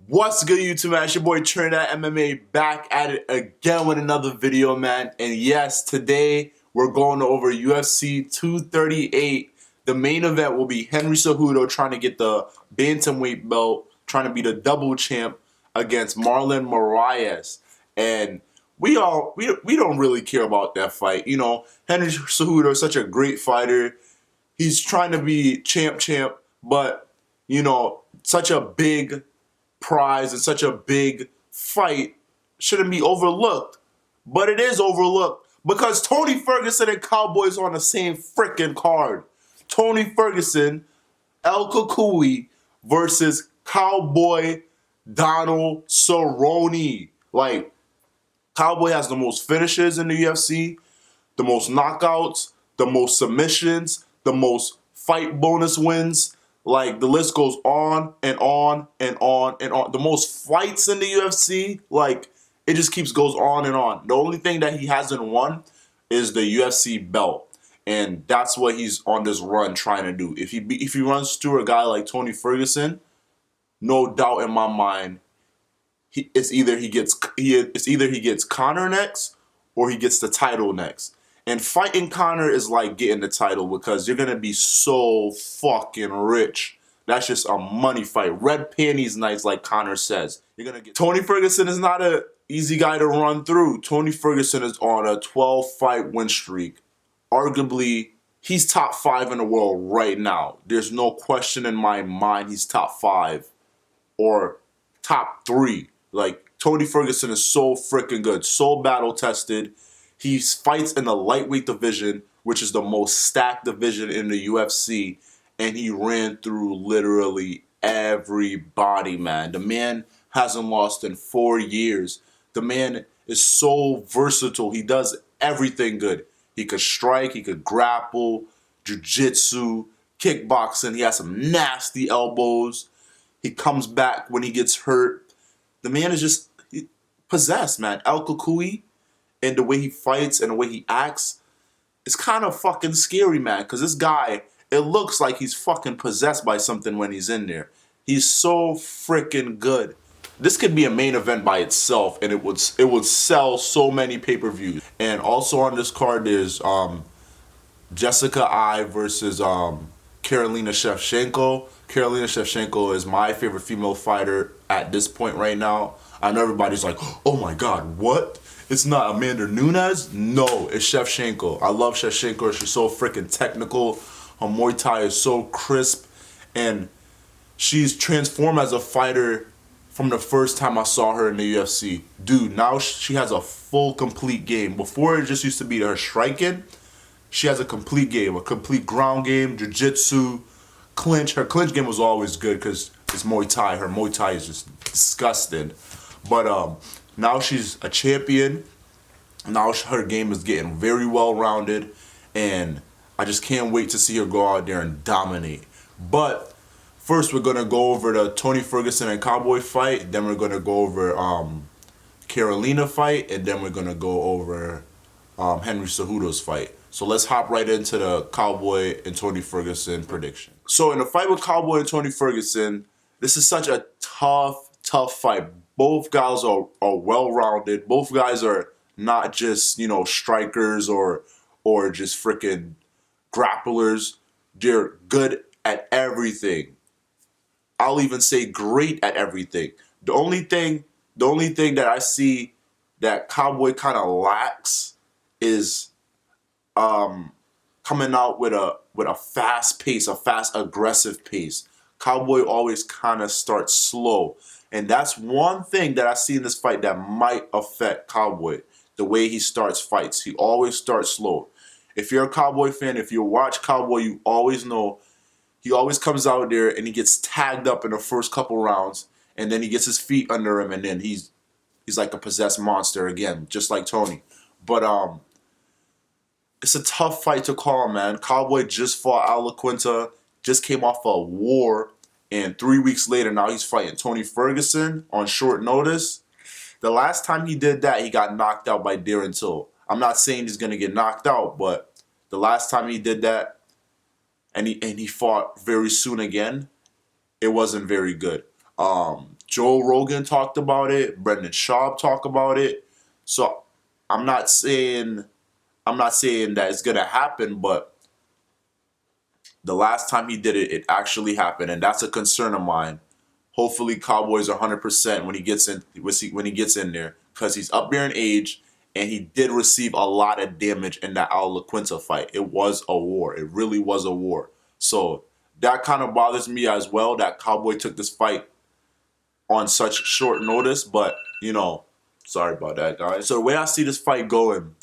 What's good, YouTube, man? It's your boy Trinidad MMA back at it again with another video, man. And yes, today we're going over UFC 238. The main event will be Henry Cejudo trying to get the bantamweight belt, trying to be the double champ against Marlon Moraes. And we don't really care about that fight. You know, Henry Cejudo is such a great fighter. He's trying to be champ, but you know, such a big prize and such a big fight shouldn't be overlooked. But it is overlooked because Tony Ferguson and Cowboys on the same freaking card. Tony Ferguson, El Cucuy versus Cowboy Donald Cerrone. Like, Cowboy has the most finishes in the UFC, the most knockouts, the most submissions, the most fight bonus wins. Like, the list goes on and on and on and on. The most fights in the UFC, like, it just goes on and on. The only thing that he hasn't won is the UFC belt. And that's what he's on this run trying to do. If he runs through a guy like Tony Ferguson, no doubt in my mind, it's either he gets Conor next or he gets the title next. And fighting Conor is like getting the title because you're gonna be so fucking rich. That's just a money fight. Red panties nights, like Conor says. You're gonna get Tony Ferguson is not an easy guy to run through. Tony Ferguson is on a 12-fight win streak. Arguably, he's top 5 in the world right now. There's no question in my mind he's top 5 or top 3. Like, Tony Ferguson is so freaking good, so battle tested. He fights in the lightweight division, which is the most stacked division in the UFC, and he ran through literally everybody, man. The man hasn't lost in 4 years. The man is so versatile. He does everything good. He could strike, he could grapple, jiu-jitsu, kickboxing. He has some nasty elbows. He comes back when he gets hurt. The man is just possessed, man. El Cucuy, and the way he fights and the way he acts, it's kind of fucking scary, man. Because this guy, it looks like he's fucking possessed by something when he's in there. He's so freaking good. This could be a main event by itself, and it would sell so many pay-per-views. And also on this card, there's Jessica Eye versus Karolina Shevchenko. Karolina Shevchenko is my favorite female fighter at this point right now. I know everybody's like, oh my God, what? It's not Amanda Nunes? No, it's Shevchenko. I love Shevchenko. She's so freaking technical. Her Muay Thai is so crisp. And she's transformed as a fighter from the first time I saw her in the UFC. Dude, now she has a full, complete game. Before, it just used to be her striking. She has a complete game, a complete ground game, jiu-jitsu, clinch. Her clinch game was always good because it's Muay Thai. Her Muay Thai is just disgusting. But now she's a champion. Now her game is getting very well-rounded. And I just can't wait to see her go out there and dominate. But first, we're going to go over the Tony Ferguson and Cowboy fight. Then we're going to go over Karolina fight. And then we're going to go over Henry Cejudo's fight. So let's hop right into the Cowboy and Tony Ferguson prediction. So in the fight with Cowboy and Tony Ferguson, this is such a tough fight. Both guys are well-rounded. Both guys are not just, you know, strikers or just freaking grapplers. They're good at everything. I'll even say great at everything. The only thing that I see that Cowboy kind of lacks is coming out with a fast pace, a fast, aggressive pace. Cowboy always kind of starts slow. And that's one thing that I see in this fight that might affect Cowboy, the way he starts fights. He always starts slow. If you're a Cowboy fan, if you watch Cowboy, you always know he always comes out there and he gets tagged up in the first couple rounds, and then he gets his feet under him, and then he's like a possessed monster again, just like Tony. But it's a tough fight to call, man. Cowboy just fought Al Quinta, just came off a war, and 3 weeks later, now he's fighting Tony Ferguson on short notice. The last time he did that, he got knocked out by Darren Till. I'm not saying he's going to get knocked out, but the last time he did that, and he fought very soon again, it wasn't very good. Joe Rogan talked about it. Brendan Schaub talked about it. So I'm not saying that it's gonna happen, but the last time he did it, it actually happened, and that's a concern of mine. Hopefully, Cowboys are 100% when he gets in there, because he's up there in age, and he did receive a lot of damage in that Al LaQuinta fight. It was a war. It really was a war. So that kind of bothers me as well, that Cowboy took this fight on such short notice. But sorry about that, guys. So the way I see this fight going,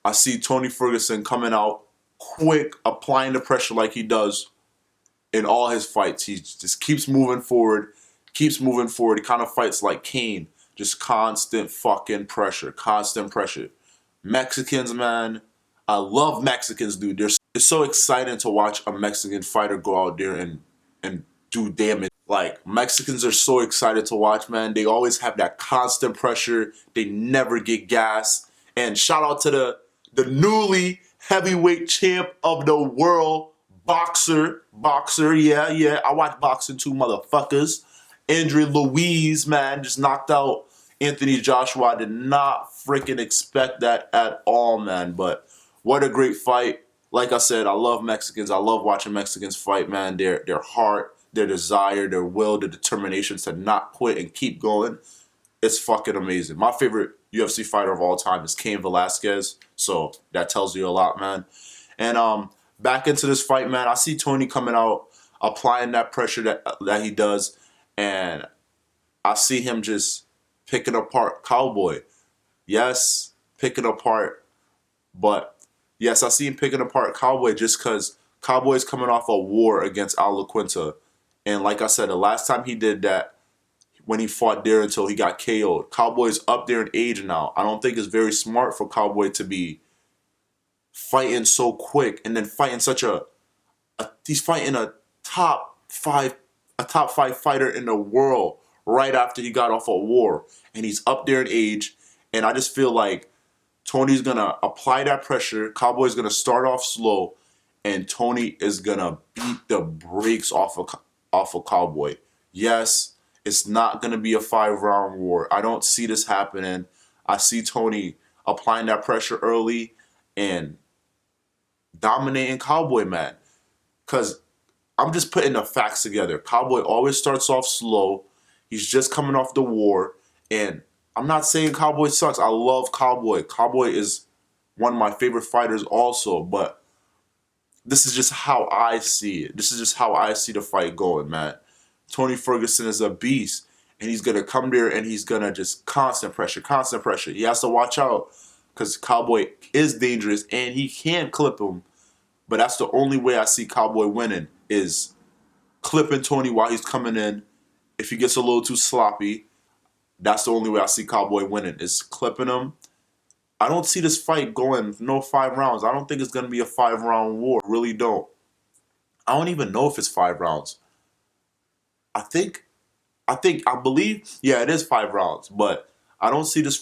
I see Tony Ferguson coming out quick, applying the pressure like he does in all his fights. He just keeps moving forward. He kind of fights like Kane. Just constant fucking pressure. Constant pressure. Mexicans, man. I love Mexicans, dude. It's so exciting to watch a Mexican fighter go out there and do damage. Like, Mexicans are so excited to watch, man. They always have that constant pressure. They never get gas. And shout out to the newly heavyweight champ of the world, boxer. Yeah. I watch boxing too, motherfuckers. Andre Louise, man, just knocked out Anthony Joshua. I did not freaking expect that at all, man. But what a great fight. Like I said, I love Mexicans. I love watching Mexicans fight, man. Their heart, their desire, their will, their determination to not quit and keep going. It's fucking amazing. My favorite UFC fighter of all time is Cain Velasquez. So that tells you a lot, man. And back into this fight, man, I see Tony coming out, applying that pressure that he does. And I see him just picking apart Cowboy. Yes, picking apart. But yes, I see him picking apart Cowboy just because Cowboy's coming off a war against Al LaQuinta. And like I said, the last time he did that, when he fought there until he got KO'd. Cowboy's up there in age now. I don't think it's very smart for Cowboy to be fighting so quick and then fighting he's fighting a top five fighter in the world right after he got off a war, and he's up there in age. And I just feel like Tony's gonna apply that pressure. Cowboy's gonna start off slow, and Tony is gonna beat the brakes off of Cowboy. Yes, it's not gonna be a 5-round war. I don't see this happening. I see Tony applying that pressure early and dominating Cowboy, man. Because I'm just putting the facts together. Cowboy always starts off slow. He's just coming off the war. And I'm not saying Cowboy sucks. I love Cowboy. Cowboy is one of my favorite fighters also. But this is just how I see it. This is just how I see the fight going, man. Tony Ferguson is a beast. And he's going to come there and he's going to just constant pressure. He has to watch out because Cowboy is dangerous and he can clip him. But that's the only way I see Cowboy winning, is clipping Tony while he's coming in. If he gets a little too sloppy, that's the only way I see Cowboy winning, is clipping him. I don't see this fight going no 5 rounds. I don't think it's going to be a 5-round war. Really don't. I don't even know if it's 5 rounds. I believe, yeah, it is 5 rounds. But I don't see this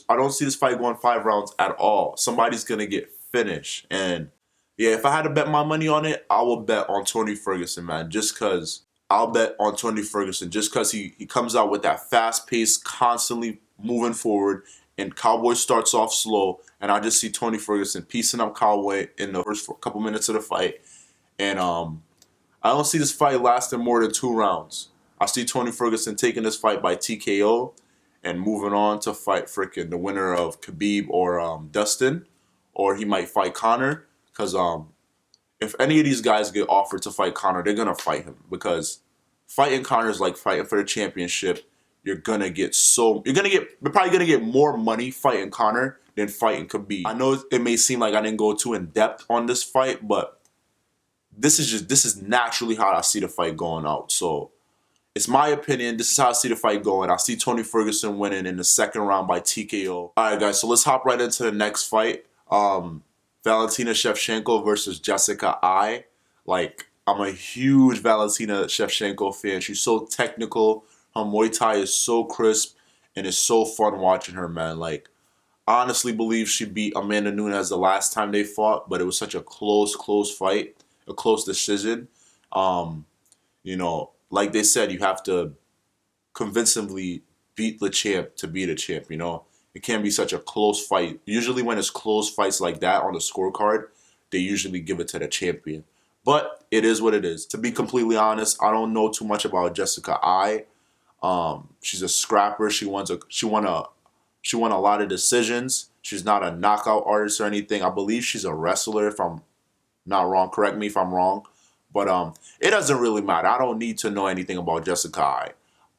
fight going 5 rounds at all. Somebody's going to get finished. And yeah, if I had to bet my money on it, I will bet on Tony Ferguson, man. I'll bet on Tony Ferguson just because he comes out with that fast pace, constantly moving forward, and Cowboy starts off slow. And I just see Tony Ferguson piecing up Cowboy in the first couple minutes of the fight. And I don't see this fight lasting more than 2 rounds. I see Tony Ferguson taking this fight by TKO and moving on to fight the winner of Khabib or Dustin, or he might fight Conor. Because if any of these guys get offered to fight Conor, they're going to fight him. Because fighting Conor is like fighting for the championship. You're probably going to get more money fighting Conor than fighting Khabib. I know it may seem like I didn't go too in depth on this fight, but this is naturally how I see the fight going out. So it's my opinion. This is how I see the fight going. I see Tony Ferguson winning in the 2nd round by TKO. All right, guys. So let's hop right into the next fight. Valentina Shevchenko versus Jessica Ai. Like, I'm a huge Valentina Shevchenko fan. She's so technical. Her Muay Thai is so crisp, and it's so fun watching her, man. Like, I honestly believe she beat Amanda Nunes the last time they fought, but it was such a close fight, a close decision. Like they said, you have to convincingly beat the champ to be the champ, you know? It can't be such a close fight. Usually when it's close fights like that on the scorecard, they usually give it to the champion. But it is what it is. To be completely honest, I don't know too much about Jessica Ai. She's a scrapper. She won a lot of decisions. She's not a knockout artist or anything. I believe she's a wrestler, if I'm not wrong. Correct me if I'm wrong. But it doesn't really matter. I don't need to know anything about Jessica Ai.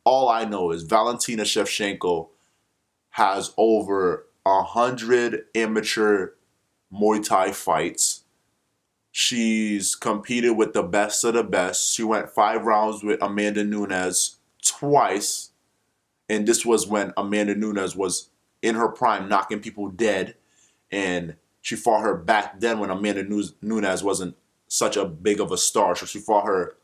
All I know is Valentina Shevchenko has over 100 amateur Muay Thai fights. She's competed with the best of the best. She went 5 rounds with Amanda Nunes twice. And this was when Amanda Nunes was in her prime, knocking people dead. And she fought her back then when Amanda Nunes wasn't such a big of a star. So she fought her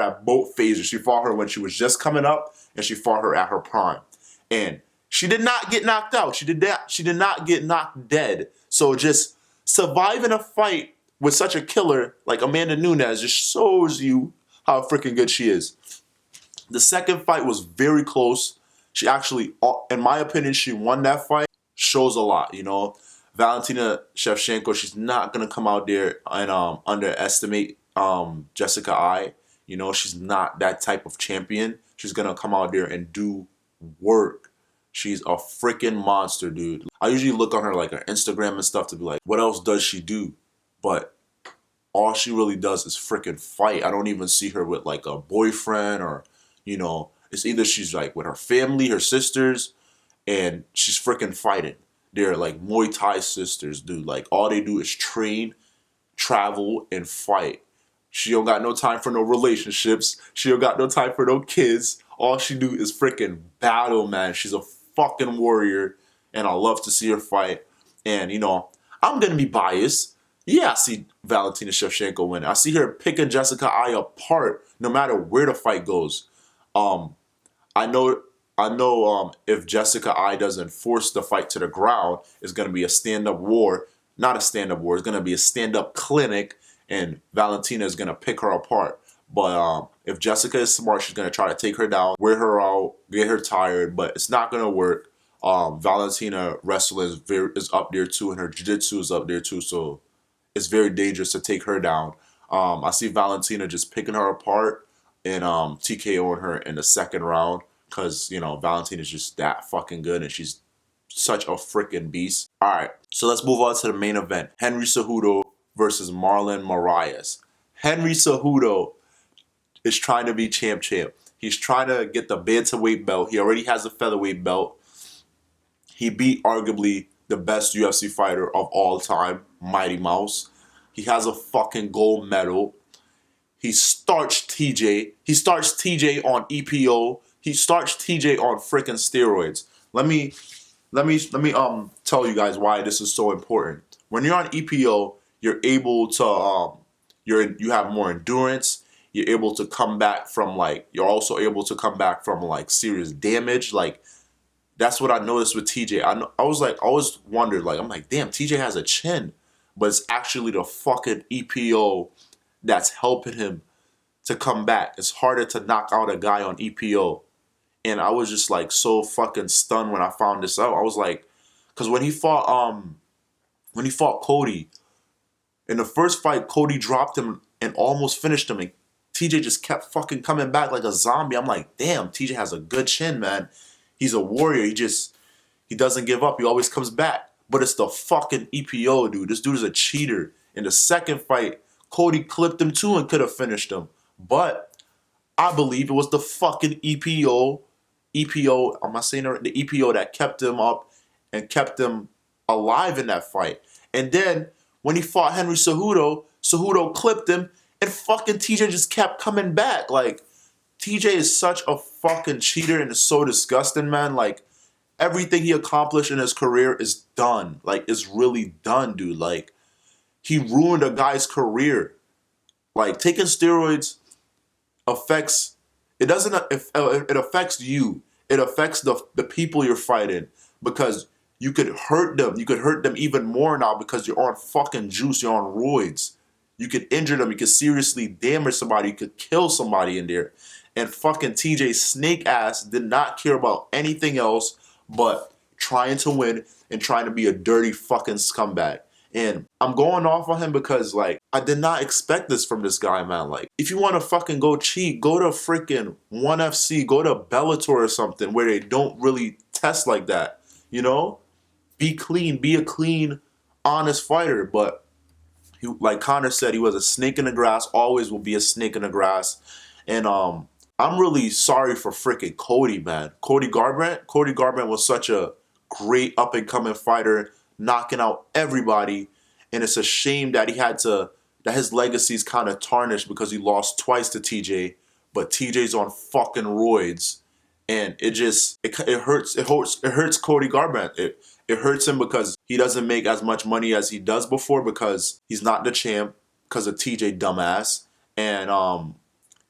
at both phases. She fought her when she was just coming up, and she fought her at her prime. And she did not get knocked out. She did not get knocked dead. So just surviving a fight with such a killer like Amanda Nunes just shows you how freaking good she is. The second fight was very close. She actually, in my opinion, she won that fight. Shows a lot, you know. Valentina Shevchenko, she's not going to come out there and underestimate Jessica Ai. You know, she's not that type of champion. She's going to come out there and do work. She's a freaking monster, dude. I usually look on her, like, her Instagram and stuff to be like, what else does she do? But all she really does is freaking fight. I don't even see her with, like, a boyfriend or, you know, it's either she's, like, with her family, her sisters, and she's freaking fighting. They're like Muay Thai sisters, dude. Like, all they do is train, travel, and fight. She don't got no time for no relationships. She don't got no time for no kids. All she do is freaking battle, man. She's a fucking warrior, and I love to see her fight. And, you know, I'm going to be biased. Yeah, I see Valentina Shevchenko win. I see her picking Jessica Ai apart no matter where the fight goes. I know if Jessica Ai doesn't force the fight to the ground, it's going to be a stand-up war. Not a stand-up war. It's going to be a stand-up clinic, and Valentina is going to pick her apart. But if Jessica is smart, she's going to try to take her down, wear her out, get her tired, but it's not going to work. Valentina wrestling is up there too, and her jiu-jitsu is up there too, so it's very dangerous to take her down. I see Valentina just picking her apart and TKOing her in the second round. Because, you know, Valentina's just that fucking good, and she's such a freaking beast. All right, so let's move on to the main event. Henry Cejudo versus Marlon Moraes. Henry Cejudo is trying to be champ. He's trying to get the bantamweight belt. He already has a featherweight belt. He beat arguably the best UFC fighter of all time, Mighty Mouse. He has a fucking gold medal. He starched TJ. He starched TJ on EPO. He starched TJ on freaking steroids. Let me tell you guys why this is so important. When you're on EPO, you're able to you have more endurance. You're able to come back from you're also able to come back from serious damage. Like, that's what I noticed with TJ. I always wondered, I'm like, damn, TJ has a chin, but it's actually the fucking EPO that's helping him to come back. It's harder to knock out a guy on EPO. And I was just so fucking stunned when I found this out. I was like, because when he fought Cody, in the first fight, Cody dropped him and almost finished him, and TJ just kept fucking coming back like a zombie. I'm like, damn, TJ has a good chin, man. He's a warrior. He doesn't give up. He always comes back. But it's the fucking EPO, dude. This dude is a cheater. In the second fight, Cody clipped him too and could have finished him. But I believe it was the fucking EPO, am I saying it? The EPO that kept him up and kept him alive in that fight. And then when he fought Henry Cejudo, Cejudo clipped him, and fucking TJ just kept coming back. Like, TJ is such a fucking cheater and is so disgusting, man. Like, everything he accomplished in his career is done. Like, it's really done, dude. Like, he ruined a guy's career. Like, taking steroids affects, it affects you. It affects the people you're fighting, because you could hurt them. You could hurt them even more now because you're on fucking juice. You're on roids. You could injure them. You could seriously damage somebody. You could kill somebody in there. And fucking TJ's snake ass did not care about anything else but trying to win and trying to be a dirty fucking scumbag. And I'm going off on him because, like, I did not expect this from this guy, man. Like, if you want to fucking go cheat, go to freaking ONE FC, go to Bellator or something where they don't really test like that, you know? Be clean, be a clean, honest fighter. But he, like Connor said, he was a snake in the grass, always will be a snake in the grass. And I'm really sorry for freaking Cody, man. Cody Garbrandt was such a great up-and-coming fighter, knocking out everybody. And it's a shame that that his legacy's kind of tarnished because he lost twice to TJ. But TJ's on fucking roids. And it hurts Cody Garbrandt. It hurts him because he doesn't make as much money as he does before because he's not the champ because of TJ dumbass. And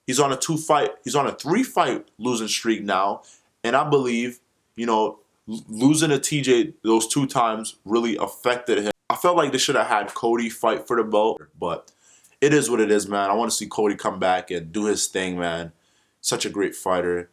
he's on a 3-fight losing streak now. And I believe, you know, losing to TJ those 2 times really affected him. I felt like they should have had Cody fight for the belt, but it is what it is, man. I want to see Cody come back and do his thing, man. Such a great fighter.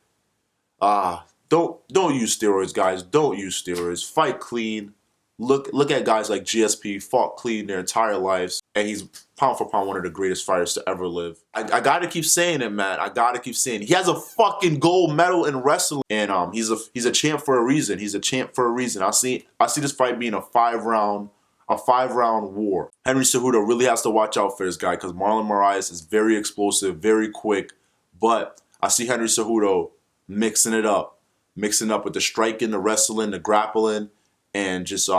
Don't use steroids, guys. Don't use steroids. Fight clean. Look at guys like GSP, fought clean their entire lives, and he's pound for pound one of the greatest fighters to ever live. I gotta keep saying it, man. I gotta keep saying it. He has a fucking gold medal in wrestling, and he's a champ for a reason. He's a champ for a reason. I see this fight being a 5-round war. Henry Cejudo really has to watch out for this guy because Marlon Moraes is very explosive, very quick, but I see Henry Cejudo mixing it up with the striking, the wrestling, the grappling, and just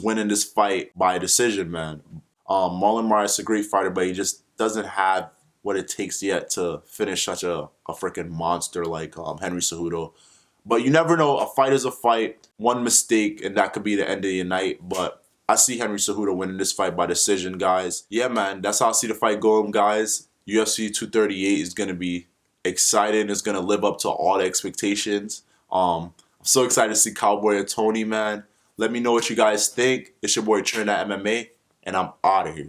winning this fight by decision, man. Marlon Moraes is a great fighter, but he just doesn't have what it takes yet to finish such a freaking monster like Henry Cejudo. But you never know. A fight is a fight. One mistake, and that could be the end of your night. But I see Henry Cejudo winning this fight by decision, guys. Yeah, man. That's how I see the fight going, guys. UFC 238 is going to be exciting. It's going to live up to all the expectations. I'm so excited to see Cowboy and Tony, man. Let me know what you guys think. It's your boy Trinidad MMA, and I'm out of here.